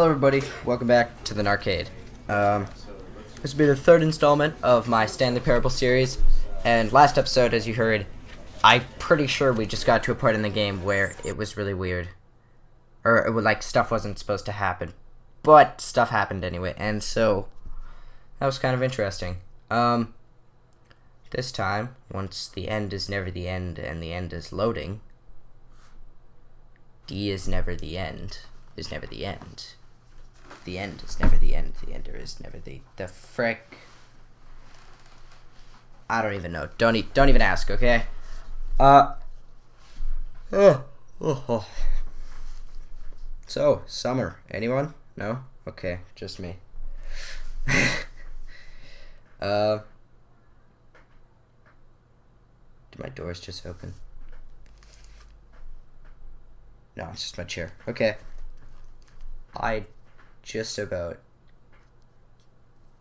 Hello everybody, welcome back to the Narcade. This will be the third installment of my Stanley Parable series, and last episode, as you heard, I'm pretty sure we just got to a part in the game where it was really weird. Or, it was like, stuff wasn't supposed to happen. But, stuff happened anyway, and so, that was kind of interesting. This time, once the end is never the end, and the end is loading, D is never the end, is never the end. The end is never the end, the ender is never the frick. I don't even know. Don't even ask, okay? So, summer. Anyone? No? Okay, just me. Did my doors just open? No, it's just my chair. Okay. I just about,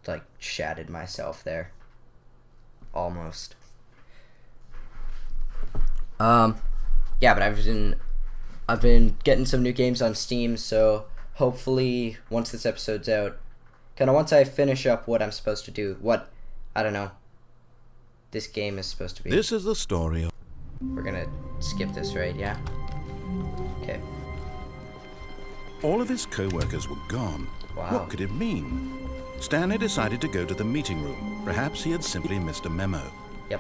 like, shattered myself there. Almost. Yeah, but I've been getting some new games on Steam, so hopefully once this episode's out, once I finish up what I'm supposed to do, I don't know, this game is supposed to be. This is the story of... We're gonna skip this, right? Yeah? Okay. All of his co-workers were gone. Wow. What could it mean? Stanley decided to go to the meeting room. Perhaps he had simply missed a memo. Yep.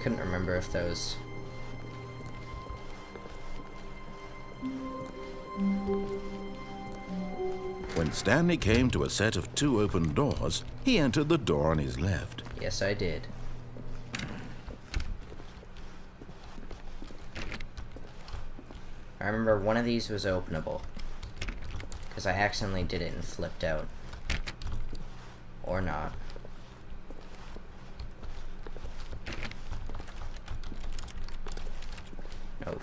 Couldn't remember if those... When Stanley came to a set of 2 open doors, he entered the door on his left. Yes, I did. I remember one of these was openable, because I accidentally did it and flipped out. Or not. Nope.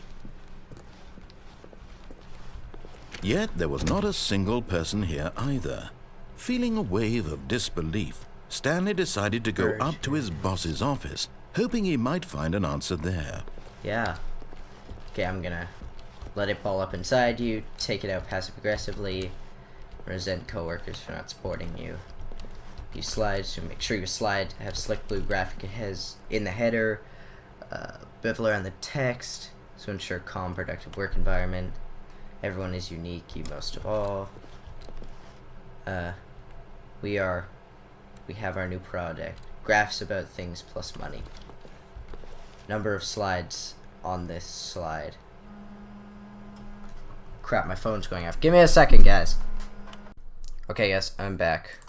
Yet there was not a single person here either. Feeling a wave of disbelief, Stanley decided to go up to his boss's office, hoping he might find an answer there. Yeah. Okay, I'm gonna let it ball up inside you, take it out passive-aggressively, resent coworkers for not supporting you. You slide, so make sure your slide have slick blue graphic has in the header, bevel on the text, so ensure calm, productive work environment. Everyone is unique, you most of all. We have our new product. Graphs about things plus money. Number of slides on this slide. Crap, my phone's going off. Give me a second, guys. Okay, guys, I'm back.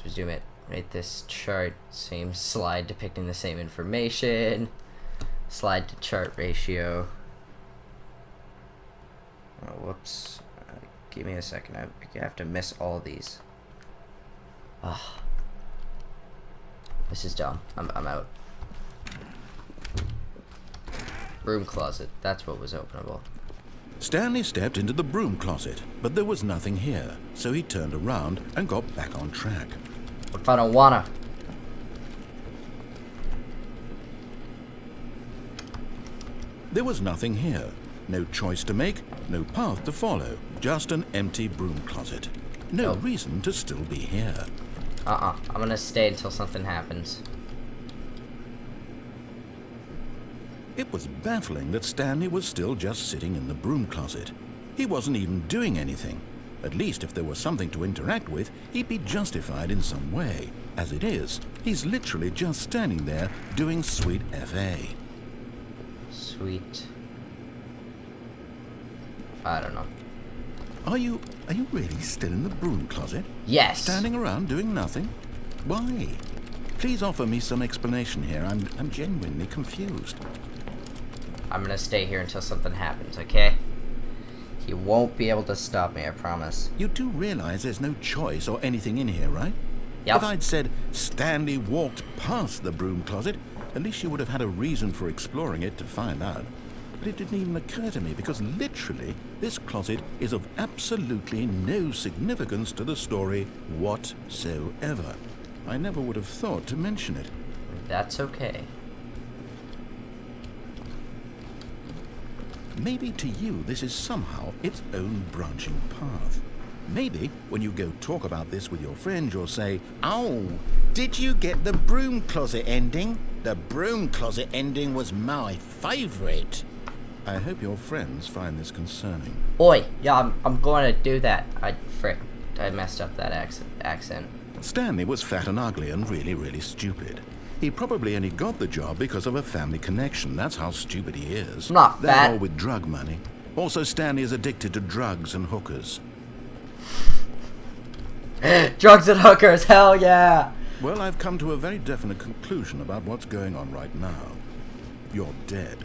Just zoom it. Rate this chart. Same slide depicting the same information. Slide to chart ratio. Oh, whoops. Give me a second. I have to miss all these. Ah. This is dumb. I'm out. Broom Closet. That's what was openable. Stanley stepped into the broom closet, but there was nothing here, so he turned around and got back on track. What if I don't wanna? There was nothing here. No choice to make, no path to follow, just an empty broom closet. No reason to still be here. I'm gonna stay until something happens. It was baffling that Stanley was still just sitting in the broom closet. He wasn't even doing anything. At least if there was something to interact with, he'd be justified in some way. As it is, he's literally just standing there doing sweet FA. Sweet. I don't know. Are you really still in the broom closet? Yes. Standing around doing nothing? Why? Please offer me some explanation here. I'm genuinely confused. I'm gonna stay here until something happens, okay? You won't be able to stop me, I promise. You do realize there's no choice or anything in here, right? Yep. If I'd said Stanley walked past the broom closet, at least you would have had a reason for exploring it to find out. but it didn't even occur to me because literally this closet is of absolutely no significance to the story whatsoever. I never would have thought to mention it. That's okay. Maybe to you this is somehow its own branching path. Maybe when you go talk about this with your friends, you'll say, "Oh, did you get the Broom Closet ending? The Broom Closet ending was my favourite." I hope your friends find this concerning. Oi, yeah, I'm going to do that. I messed up that accent. Stanley was fat and ugly and really, really stupid. He probably only got the job because of a family connection. That's how stupid he is. I'm not That fat. all with drug money. Also, Stanley is addicted to drugs and hookers. Drugs and hookers, hell yeah! Well, I've come to a very definite conclusion about what's going on right now. You're dead.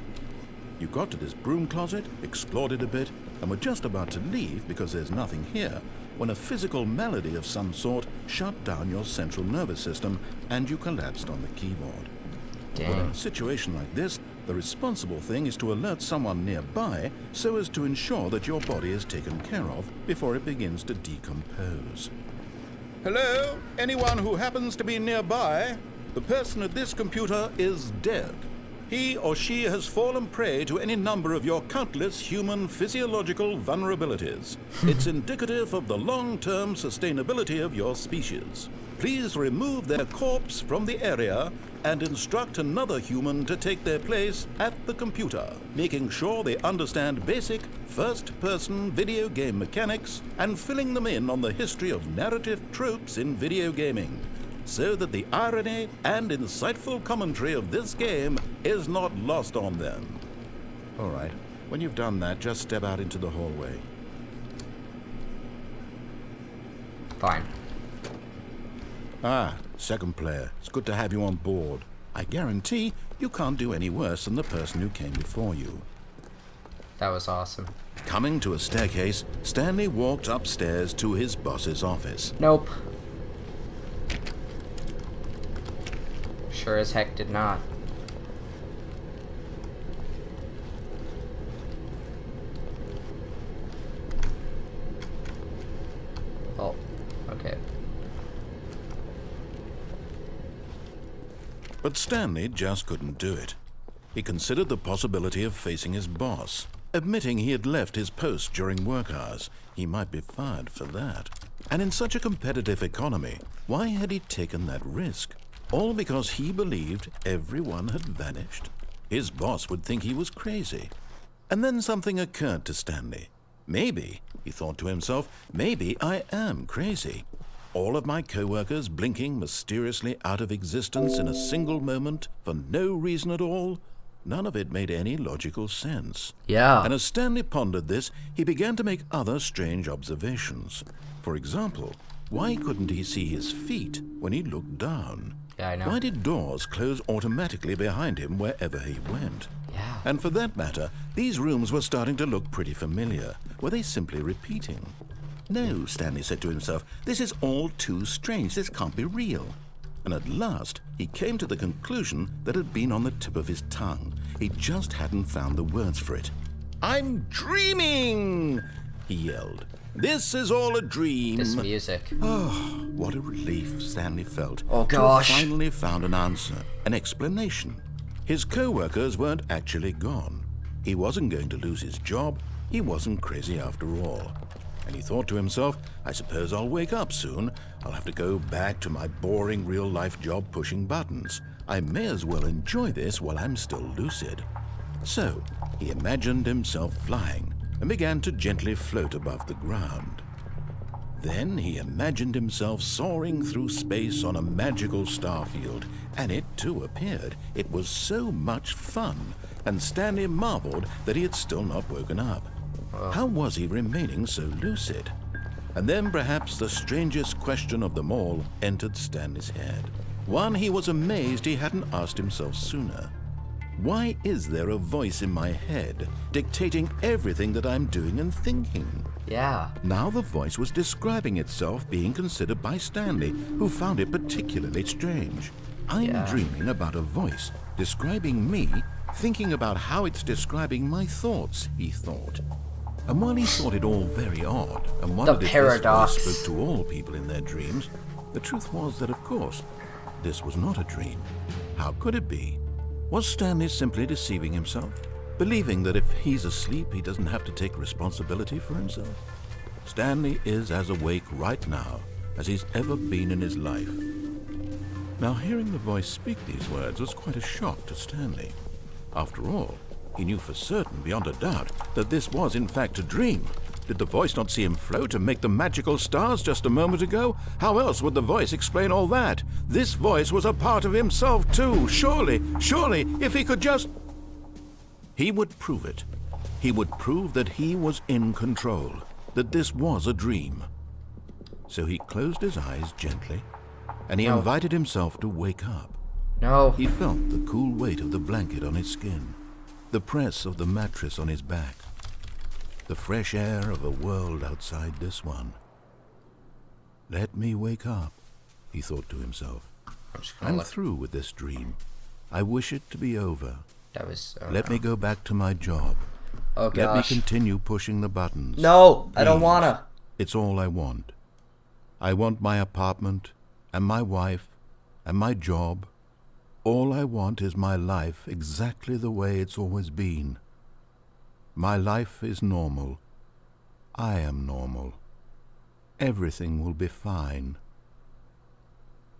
You got to this broom closet, explored it a bit, and were just about to leave because there's nothing here, when a physical malady of some sort shut down your central nervous system and you collapsed on the keyboard. Well, in Dang. a situation like this, the responsible thing is to alert someone nearby so as to ensure that your body is taken care of before it begins to decompose. Hello? Anyone who happens to be nearby? The person at this computer is dead. He or she has fallen prey to any number of your countless human physiological vulnerabilities. It's indicative of the long-term sustainability of your species. Please remove their corpse from the area and instruct another human to take their place at the computer, making sure they understand basic first-person video game mechanics and filling them in on the history of narrative tropes in video gaming, so that the irony and insightful commentary of this game is not lost on them. All right, when you've done that, just step out into the hallway. Fine. Ah, second player, it's good to have you on board. I guarantee you can't do any worse than the person who came before you. That was awesome. Coming to a staircase, Stanley walked upstairs to his boss's office. Nope. Sure as heck did not. Oh, okay. But Stanley just couldn't do it. He considered the possibility of facing his boss. Admitting he had left his post during work hours, he might be fired for that. And in such a competitive economy, why had he taken that risk? All because he believed everyone had vanished? His boss would think he was crazy. And then something occurred to Stanley. Maybe, he thought to himself, maybe I am crazy. All of my co-workers blinking mysteriously out of existence in a single moment for no reason at all? None of it made any logical sense. Yeah. And as Stanley pondered this, he began to make other strange observations. For example, why couldn't he see his feet when he looked down? Yeah, I know. Why did doors close automatically behind him wherever he went? Yeah. And for that matter, these rooms were starting to look pretty familiar. Were they simply repeating? No, Stanley said to himself, this is all too strange. This can't be real. And at last, he came to the conclusion that had been on the tip of his tongue. He just hadn't found the words for it. "I'm dreaming!" he yelled. "This is all a dream." This music. Oh, what a relief Stanley felt. Oh, to have gosh. finally found an answer, an explanation. His co-workers weren't actually gone. He wasn't going to lose his job. He wasn't crazy after all. And he thought to himself, I suppose I'll wake up soon. I'll have to go back to my boring real-life job pushing buttons. I may as well enjoy this while I'm still lucid. So, he imagined himself flying and began to gently float above the ground. Then he imagined himself soaring through space on a magical starfield, and it too appeared. It was so much fun, and Stanley marveled that he had still not woken up. How was he remaining so lucid? And then perhaps the strangest question of them all entered Stanley's head. One he was amazed he hadn't asked himself sooner. Why is there a voice in my head dictating everything that I'm doing and thinking? Yeah. Now the voice was describing itself being considered by Stanley, who found it particularly strange. I'm Yeah. dreaming about a voice describing me thinking about how it's describing my thoughts, he thought. And while he thought it all very odd, and wondered if paradox. this voice spoke to all people in their dreams, the truth was that, of course, this was not a dream. How could it be? Was Stanley simply deceiving himself, believing that if he's asleep, he doesn't have to take responsibility for himself? Stanley is as awake right now as he's ever been in his life. Now, hearing the voice speak these words was quite a shock to Stanley. After all, he knew for certain, beyond a doubt, that this was in fact a dream. Did the voice not see him float and make the magical stars just a moment ago? How else would the voice explain all that? This voice was a part of himself too. Surely, if he could just... He would prove it. He would prove that he was in control, that this was a dream. So he closed his eyes gently, and he invited himself to wake up. No. He felt the cool weight of the blanket on his skin, the press of the mattress on his back, the fresh air of a world outside this one. Let me wake up, he thought to himself. I'm through with this dream. I wish it to be over. That was... Let me go back to my job. Oh, gosh. Let me continue pushing the buttons. No, I don't Please. wanna. It's all I want. I want my apartment, and my wife, and my job. All I want is my life exactly the way it's always been. My life is normal. I am normal. Everything will be fine.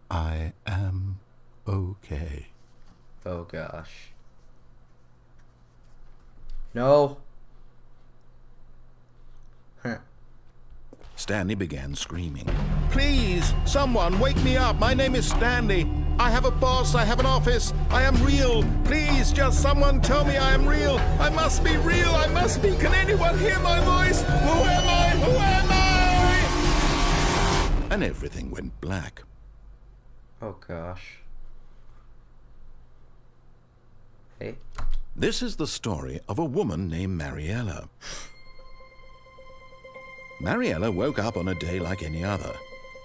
I am okay. Oh, gosh. No. Huh. Stanley began screaming. Please, someone, wake me up. My name is Stanley. I have a boss. I have an office. I am real. Please, just someone tell me I am real. I must be real. I must be. Can anyone hear my voice? Who am I? Who am I? And everything went black. Oh, gosh. Hey. This is the story of a woman named Mariella. Mariella woke up on a day like any other.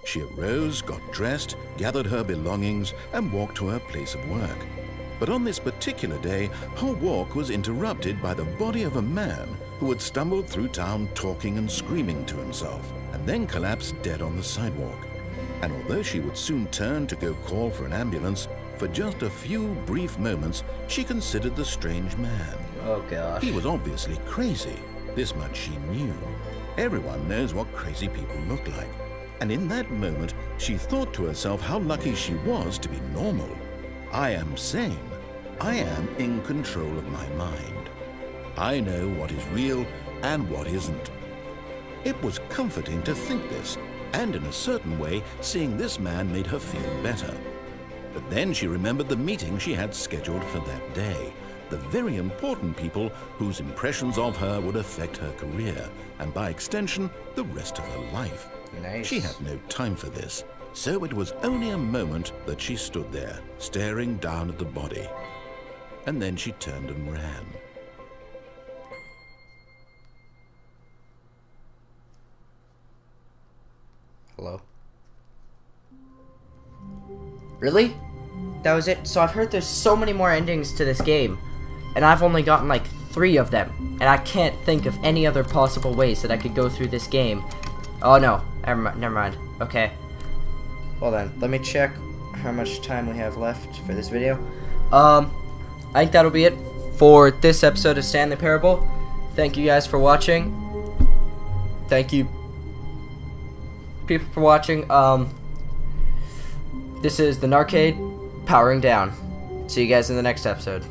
She arose, got dressed, gathered her belongings, and walked to her place of work. But on this particular day, her walk was interrupted by the body of a man who had stumbled through town talking and screaming to himself, and then collapsed dead on the sidewalk. And although she would soon turn to go call for an ambulance, for just a few brief moments, she considered the strange man. Oh, gosh. He was obviously crazy. This much she knew. Everyone knows what crazy people look like. And in that moment, she thought to herself how lucky she was to be normal. I am sane. I am in control of my mind. I know what is real and what isn't. It was comforting to think this, and in a certain way, seeing this man made her feel better. But then she remembered the meeting she had scheduled for that day. The very important people whose impressions of her would affect her career, and by extension, the rest of her life. Nice. She had no time for this, so it was only a moment that she stood there, staring down at the body. And then she turned and ran. Hello? Really? That was it? So I've heard there's so many more endings to this game, and I've only gotten like 3 of them, and I can't think of any other possible ways that I could go through this game. Oh no, never mind. Okay. Well then, let me check how much time we have left for this video. I think that'll be it for this episode of Stanley Parable. Thank you guys for watching. Thank you people for watching. This is the Narcade powering down. See you guys in the next episode.